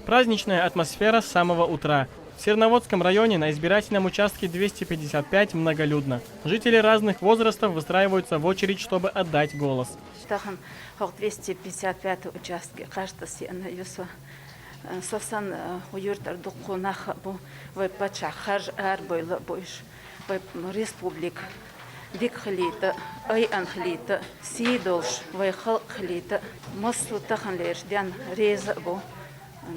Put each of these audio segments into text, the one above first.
Праздничная атмосфера с самого утра. В Серноводском районе на избирательном участке 255 многолюдно. Жители разных возрастов выстраиваются в очередь, чтобы отдать голос. 255 участки, каждый сена юсо. Сосан уюртар дукунах бу вай пачахар арбойла бойш вай республик дик хлита ай анхлита сидолш вай хал хлита маслу таханлеш дян реза бу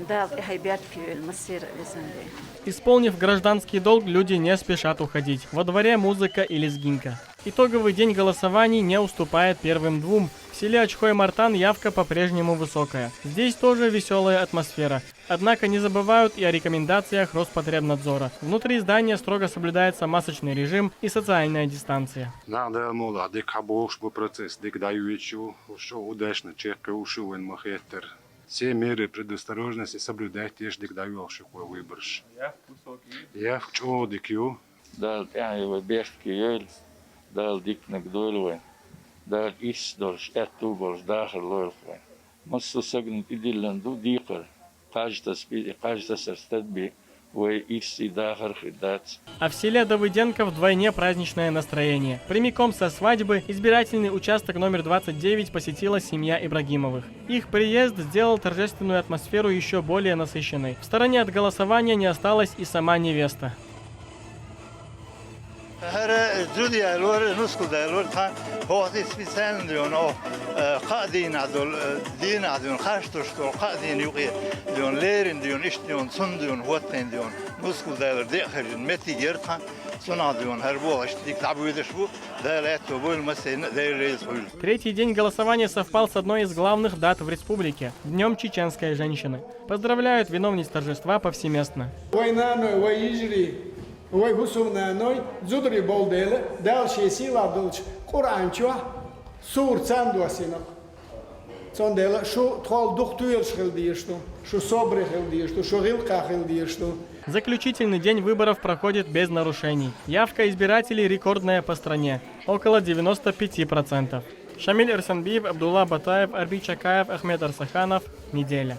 дал хайбят кюэль массир лизанде. Исполнив гражданский долг, люди не спешат уходить. Во дворе музыка и лезгинка. Итоговый день голосований не уступает первым двум. В селе Очхой-Мартан явка по-прежнему высокая. Здесь тоже веселая атмосфера. Однако не забывают и о рекомендациях Роспотребнадзора. Внутри здания строго соблюдается масочный режим и социальная дистанция. Все меры предосторожности соблюдать, ежели даешь шикой выборш. Я в чё дикю? Дал я бешки ёль, дал дик нагдольвай, дал ис дольш эту больш дахар лойфай. Массу сагн идиллан ду дикар, каждый серстадби, вой ис и дахар хидац. А в селе Давыденко вдвойне праздничное настроение. Прямиком со свадьбы избирательный участок номер 29 посетила семья Ибрагимовых. Их приезд сделал торжественную атмосферу еще более насыщенной. В стороне от голосования не осталась и сама невеста. Третий день голосования совпал с одной из главных дат в республике – Днем чеченской женщины. Поздравляют виновниц торжества повсеместно. Ой, гусумнаной, зудри болдел, дальше сила дольч, Куранчуа, сур цандуасинок. Цандела, шо трол духтуэль шхелдиешту, шо собре хелдиешту, шо рилка хелдиешту. Заключительный день выборов проходит без нарушений. Явка избирателей рекордная по стране – около 95%. Шамиль Эрсанбиев, Абдулла Батаев, Арби Чакаев, Ахмед Арсаханов. Неделя.